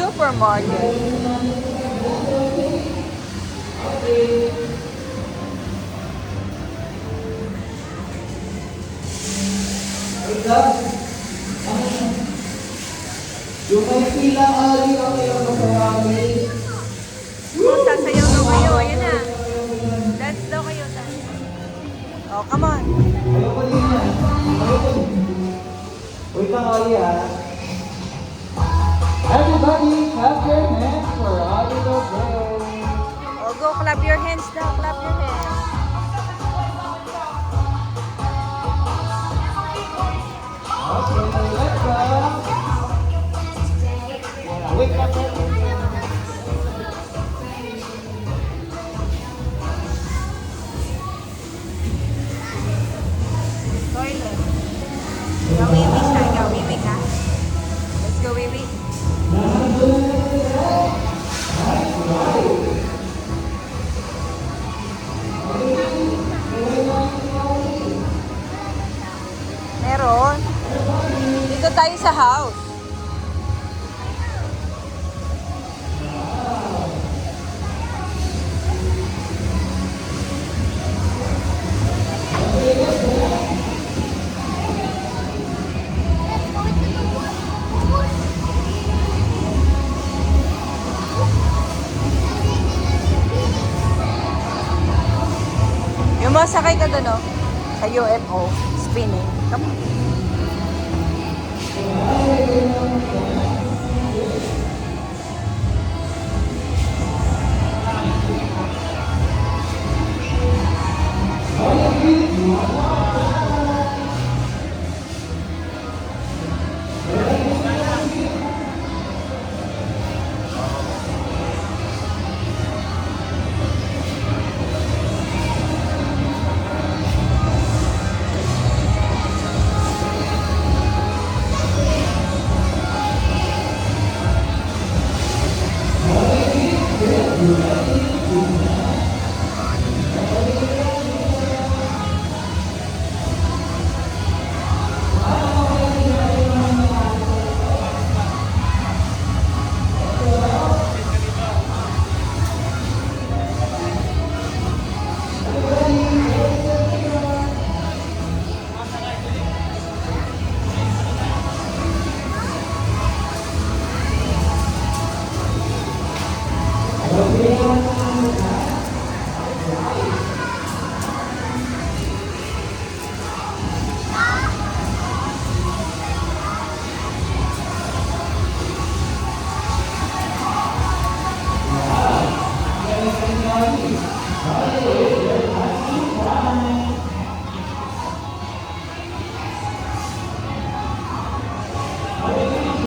supermarket. Yung may pilang ali ang iyong masarami. Oh, sasayaw daw kayo. Ayan na. Dance daw kayo. Dance. Oh, come on. Ayoko din yan. Ayoko din. Wait lang ali Everybody clap your hands for Ali Lobel. Oh, go. Clap your hands daw. Clap your hands. Okay, let's go. Wait lang po. Toilet. Gawiwi siya. Gawiwi ka. Let's go, Wiwi. Meron. Dito tayo sa house. Yung masakay ka doon, no? Sa UFO, spinning. Come on. Hallelujah.